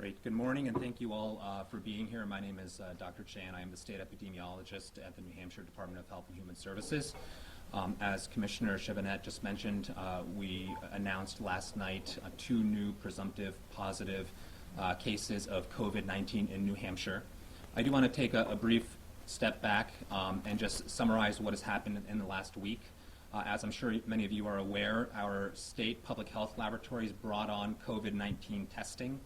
Great. Good morning, and thank you all for being here. My name is Dr. Chan. I am the state epidemiologist at the New Hampshire Department of Health and Human Services. As Commissioner Chevanet just mentioned, we announced last night 2 new presumptive positive cases of COVID-19 in New Hampshire. I do want to take a brief step back and just summarize what has happened in the last week. As I'm sure many of you are aware, our state public health laboratories brought on COVID-19 testing.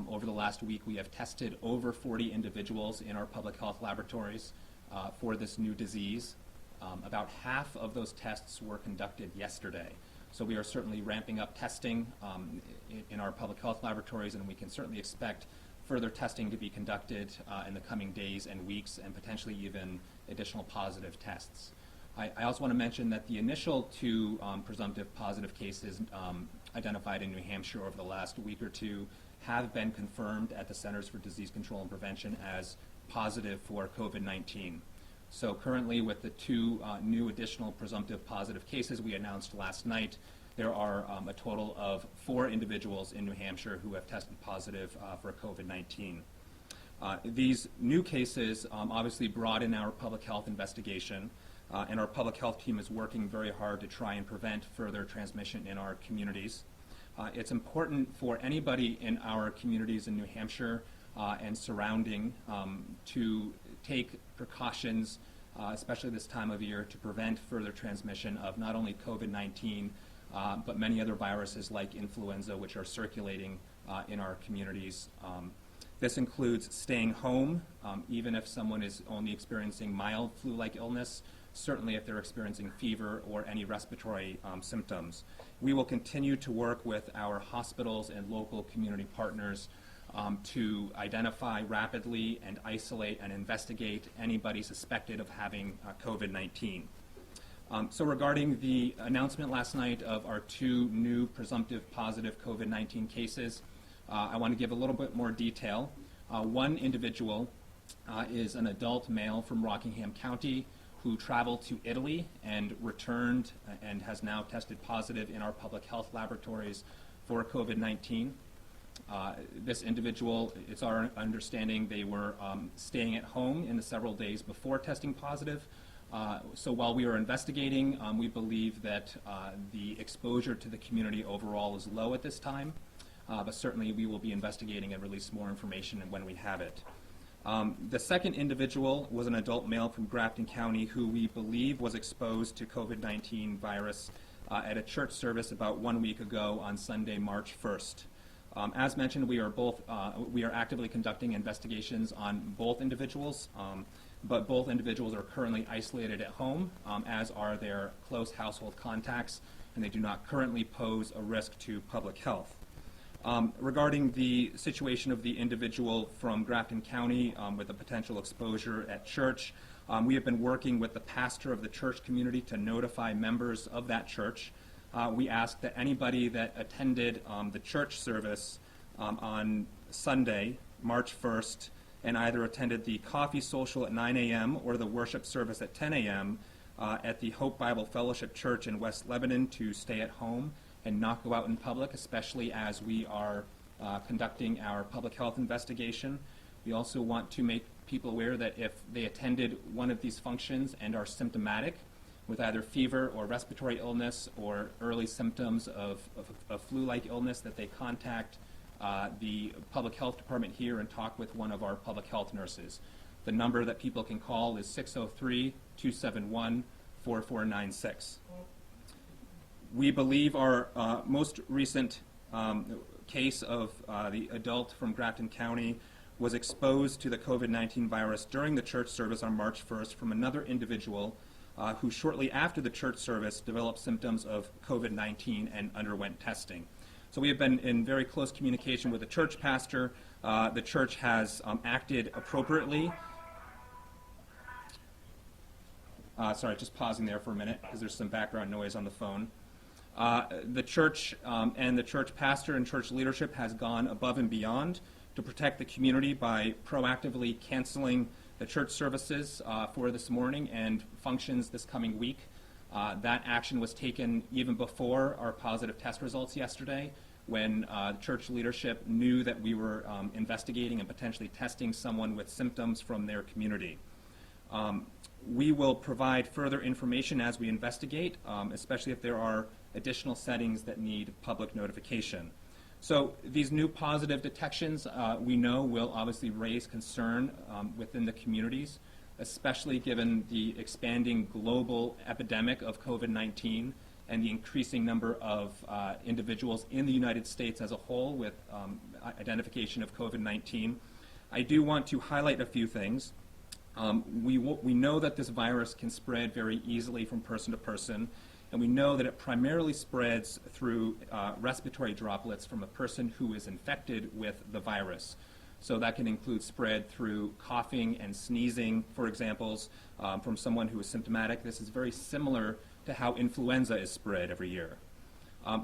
Over the last week, we have tested over 40 individuals in our public health laboratories for this new disease. About half of those tests were conducted yesterday. So we are certainly ramping up testing in our public health laboratories, and we can certainly expect further testing to be conducted in the coming days and weeks, and potentially even additional positive tests. I also want to mention that the initial 2 presumptive positive cases identified in New Hampshire over the last week or 2 have been confirmed at the Centers for Disease Control and Prevention as positive for COVID-19. So currently, with the 2 new additional presumptive positive cases we announced last night, there are a total of 4 individuals in New Hampshire who have tested positive for COVID-19. These new cases obviously broaden our public health investigation, and our public health team is working very hard to try and prevent further transmission in our communities. It's important for anybody in our communities in New Hampshire and surrounding to take precautions, especially this time of year, to prevent further transmission of not only COVID-19, but many other viruses like influenza, which are circulating in our communities. This includes staying home, even if someone is only experiencing mild flu-like illness, certainly if they're experiencing fever or any respiratory symptoms. We will continue to work with our hospitals and local community partners to identify rapidly and isolate and investigate anybody suspected of having COVID-19. So regarding the announcement last night of our 2 new presumptive positive COVID-19 cases, I want to give a little bit more detail. One individual is an adult male from Rockingham County who traveled to Italy and returned and has now tested positive in our public health laboratories for COVID-19. This individual, it's our understanding, they were staying at home in the several days before testing positive. So while we are investigating, we believe that the exposure to the community overall is low at this time, but certainly we will be investigating and release more information when we have it. The second individual was an adult male from Grafton County who we believe was exposed to COVID-19 virus at a church service about 1 week ago on Sunday, March 1st. As mentioned, we are actively conducting investigations on both individuals, but both individuals are currently isolated at home, as are their close household contacts, and they do not currently pose a risk to public health. Regarding the situation of the individual from Grafton County with a potential exposure at church, we have been working with the pastor of the church community to notify members of that church. We ask that anybody that attended the church service on Sunday, March 1st, and either attended the coffee social at 9 a.m. or the worship service at 10 a.m. At the Hope Bible Fellowship Church in West Lebanon to stay at home and not go out in public, especially as we are conducting our public health investigation. We also want to make people aware that if they attended one of these functions and are symptomatic with either fever or respiratory illness or early symptoms of flu-like illness, that they contact the public health department here and talk with one of our public health nurses. The number that people can call is 603-271-4496. We believe our most recent case of the adult from Grafton County was exposed to the COVID-19 virus during the church service on March 1st from another individual who shortly after the church service developed symptoms of COVID-19 and underwent testing. So we have been in very close communication with the church pastor. The church has acted appropriately. Sorry, just pausing there for a minute because there's some background noise on the phone. The church and the church pastor and church leadership has gone above and beyond to protect the community by proactively canceling the church services for this morning and functions this coming week. That action was taken even before our positive test results yesterday. when church leadership knew that we were investigating and potentially testing someone with symptoms from their community. We will provide further information as we investigate, especially if there are additional settings that need public notification. So these new positive detections, we know, will obviously raise concern within the communities, especially given the expanding global epidemic of COVID-19 and the increasing number of individuals in the United States as a whole with identification of COVID-19. I do want to highlight a few things. We know that this virus can spread very easily from person to person, and we know that it primarily spreads through respiratory droplets from a person who is infected with the virus. So that can include spread through coughing and sneezing, for examples, from someone who is symptomatic. This is very similar to how influenza is spread every year.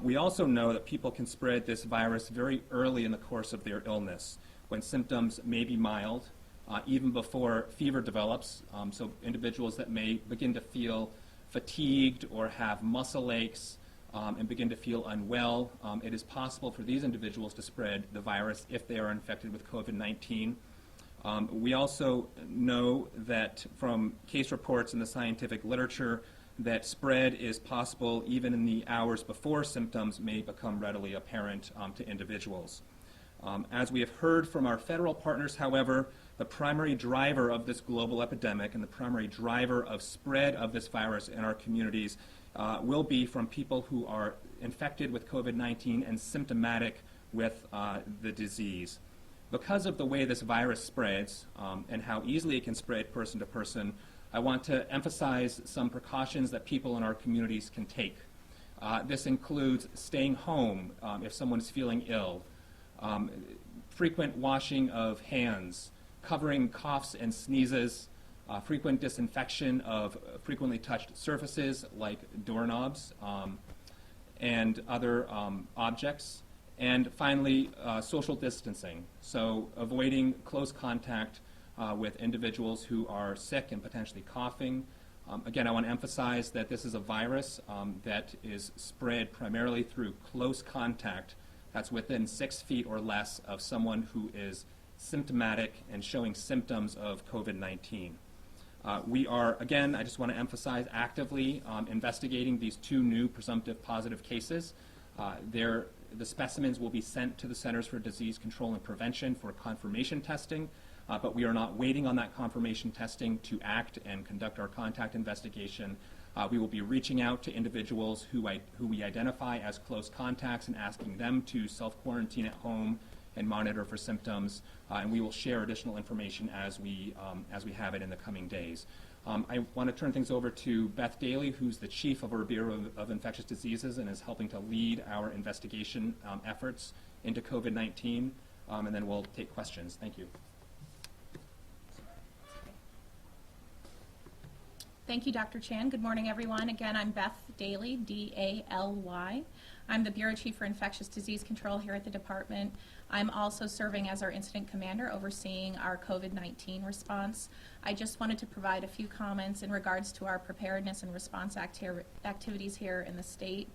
We also know that people can spread this virus very early in the course of their illness, when symptoms may be mild, even before fever develops. So individuals that may begin to feel fatigued or have muscle aches and begin to feel unwell, it is possible for these individuals to spread the virus if they are infected with COVID-19. We also know that from case reports in the scientific literature that spread is possible even in the hours before symptoms may become readily apparent to individuals. As we have heard from our federal partners, however, the primary driver of this global epidemic and the primary driver of spread of this virus in our communities will be from people who are infected with COVID-19 and symptomatic with the disease. Because of the way this virus spreads and how easily it can spread person to person, I want to emphasize some precautions that people in our communities can take. This includes staying home if someone is feeling ill, frequent washing of hands, covering coughs and sneezes, frequent disinfection of frequently touched surfaces like doorknobs and other objects, and finally, social distancing. So avoiding close contact with individuals who are sick and potentially coughing. Again, I want to emphasize that this is a virus that is spread primarily through close contact that's within 6 feet or less of someone who is symptomatic and showing symptoms of COVID-19. We are, again, I just want to emphasize, actively investigating these 2 new presumptive positive cases. The specimens will be sent to the Centers for Disease Control and Prevention for confirmation testing, but we are not waiting on that confirmation testing to act and conduct our contact investigation. We will be reaching out to individuals who we identify as close contacts and asking them to self-quarantine at home and monitor for symptoms, and we will share additional information as we have it in the coming days. I want to turn things over to Beth Daly, who's the chief of our Bureau of Infectious Diseases and is helping to lead our investigation efforts into COVID-19, and then we'll take questions. Thank you. Thank you, Dr. Chan. Good morning, everyone. Again, I'm Beth Daly, D-A-L-Y. I'm the Bureau Chief for Infectious Disease Control here at the department. I'm also serving as our incident commander overseeing our COVID-19 response. I just wanted to provide a few comments in regards to our preparedness and response activities here in the state.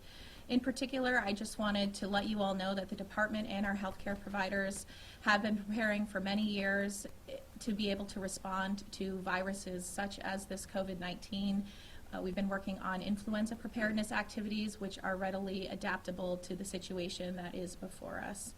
In particular, I just wanted to let you all know that the department and our healthcare providers have been preparing for many years to be able to respond to viruses such as this COVID-19. We've been working on influenza preparedness activities, which are readily adaptable to the situation that is before us.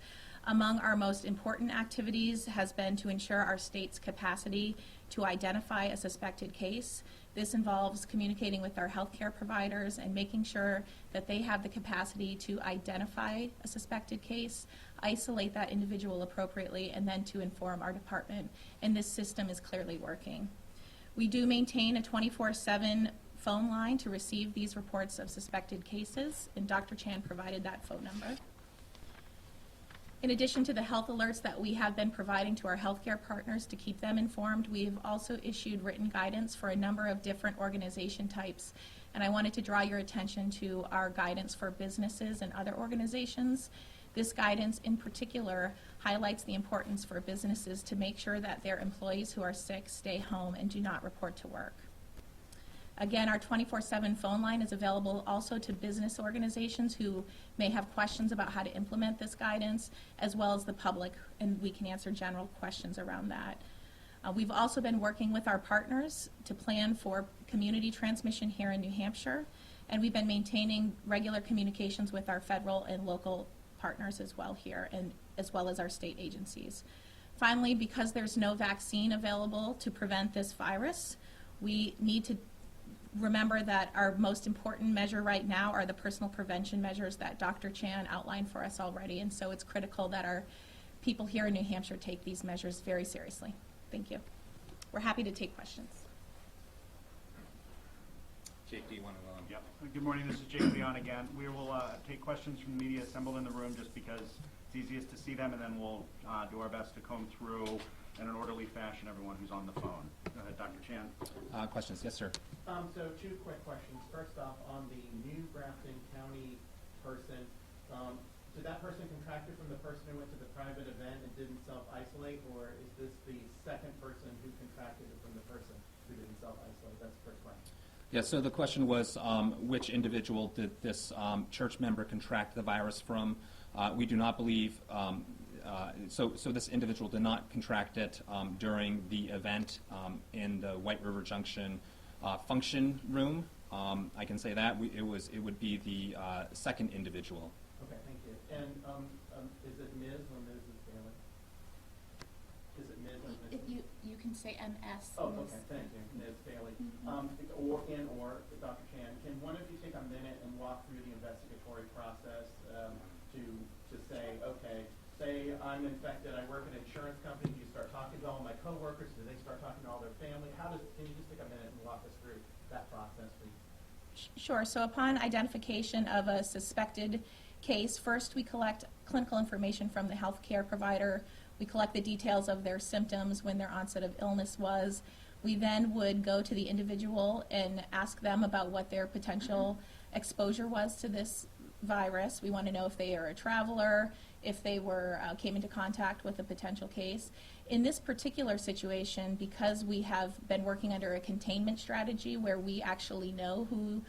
Among our most important activities has been to ensure our state's capacity to identify a suspected case. This involves communicating with our healthcare providers and making sure that they have the capacity to identify a suspected case, isolate that individual appropriately, and then to inform our department. And this system is clearly working. We do maintain a 24/7 phone line to receive these reports of suspected cases, and Dr. Chan provided that phone number. In addition to the health alerts that we have been providing to our healthcare partners to keep them informed, we've also issued written guidance for a number of different organization types. And I wanted to draw your attention to our guidance for businesses and other organizations. This guidance in particular highlights the importance for businesses to make sure that their employees who are sick stay home and do not report to work. Again, our 24/7 phone line is available also to business organizations who may have questions about how to implement this guidance, as well as the public, and we can answer general questions around that. We've also been working with our partners to plan for community transmission here in New Hampshire, and we've been maintaining regular communications with our federal and local partners as well here, and as well as our state agencies. Finally, because there's no vaccine available to prevent this virus, we need to remember that our most important measure right now are the personal prevention measures that Dr. Chan outlined for us already, and so it's critical that our people here in New Hampshire take these measures very seriously. Thank you. We're happy to take questions. Jake, do you want to? Yep. Good morning. This is Jake Leon again. We will take questions from the media assembled in the room just because it's easiest to see them, and then we'll do our best to comb through in an orderly fashion everyone who's on the phone. Go ahead, Dr. Chan. Questions? Yes, sir. So two quick questions. First off, on the new Grafton County person, did that person contract it from the person who went to the private event and didn't self-isolate, or is this the second person who contracted it from the person who didn't self-isolate? That's the first question. Yeah, so the question was which individual did this church member contract the virus from? We do not believe, so this individual did not contract it during the event in the White River Junction function room. I can say that. It would be the second individual. Okay, thank you. And is it Ms. or Mrs. Bailey? Is it Ms. or Mrs.? If you can say MS. Oh, okay, thank you, Ms. Bailey. Or Dr. Chan, can one of you take a minute and walk through the investigatory process to say, okay, say I'm infected, I work at an insurance company, do you start talking to all my coworkers, do they start talking to all their family? Can you just take a minute and walk us through that process, please? Sure. So upon identification of a suspected case, first we collect clinical information from the healthcare provider. We collect the details of their symptoms, when their onset of illness was. We then would go to the individual and ask them about what their potential exposure was to this virus. We want to know if they are a traveler, if they were came into contact with a potential case. In this particular situation, because we have been working under a containment strategy where we actually know who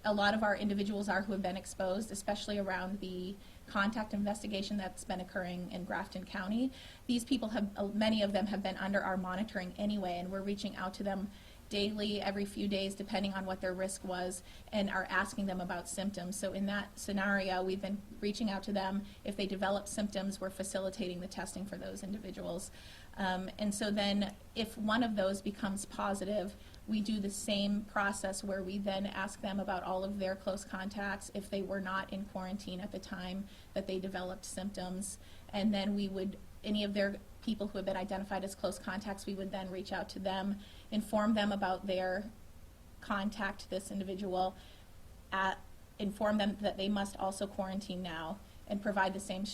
a lot of our individuals are who have been exposed, especially around the contact investigation that's been occurring in Grafton County. These people many of them have been under our monitoring anyway, and we're reaching out to them daily, every few days, depending on what their risk was, and are asking them about symptoms. So in that scenario, we've been reaching out to them. If they develop symptoms, we're facilitating the testing for those individuals. And so then if one of those becomes positive, we do the same process where we then ask them about all of their close contacts if they were not in quarantine at the time that they developed symptoms. And then we would, any of their people who have been identified as close contacts, we would then reach out to them, inform them about their contact to this individual, inform them that they must also quarantine now, and provide the same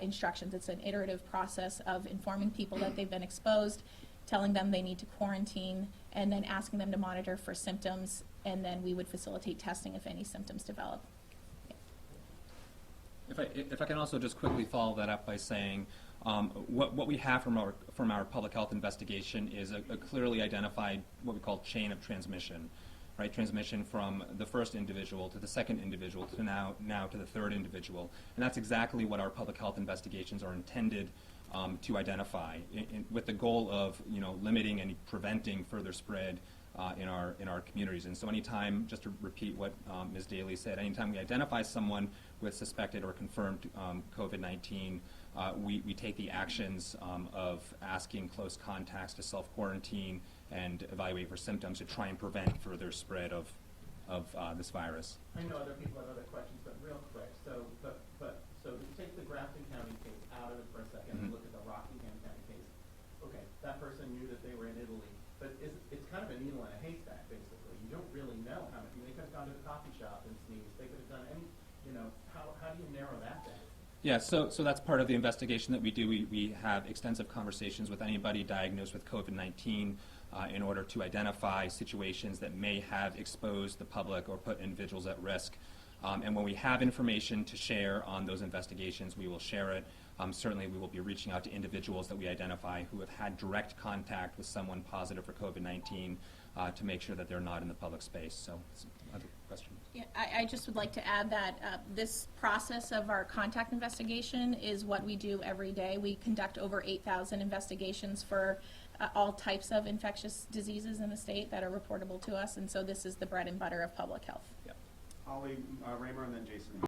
instructions. It's an iterative process of informing people that they've been exposed, telling them they need to quarantine, and then asking them to monitor for symptoms, and then we would facilitate testing if any symptoms develop. If I can also just quickly follow that up by saying what we have from our public health investigation is a clearly identified what we call chain of transmission, right? Transmission from the first individual to the second individual to now to the third individual, and that's exactly what our public health investigations are intended to identify, with the goal of limiting and preventing further spread in our communities. And so anytime, just to repeat what Ms. Daly said, anytime we identify someone with suspected or confirmed COVID-19, we take the actions of asking close contacts to self-quarantine and evaluate for symptoms to try and prevent further spread of this virus. I know other people have other questions, but real quick. So take the Grafton County case out of it for a second and look at the Rockingham County case. Okay, that person knew that they were in Italy, but it's kind of a needle in a haystack, basically. You don't really know how many. They could have gone to the coffee shop and sneezed. They could have done any. How do you narrow that down? Yeah, so that's part of the investigation that we do. We have extensive conversations with anybody diagnosed with COVID-19 in order to identify situations that may have exposed the public or put individuals at risk. And when we have information to share on those investigations, we will share it. Certainly, we will be reaching out to individuals that we identify who have had direct contact with someone positive for COVID-19 to make sure that they're not in the public space. So, other questions? Yeah, I just would like to add that this process of our contact investigation is what we do every day. We conduct over 8,000 investigations for all types of infectious diseases in the state that are reportable to us, and so this is the bread and butter of public health. Yep. Holly Raymer and then Jason.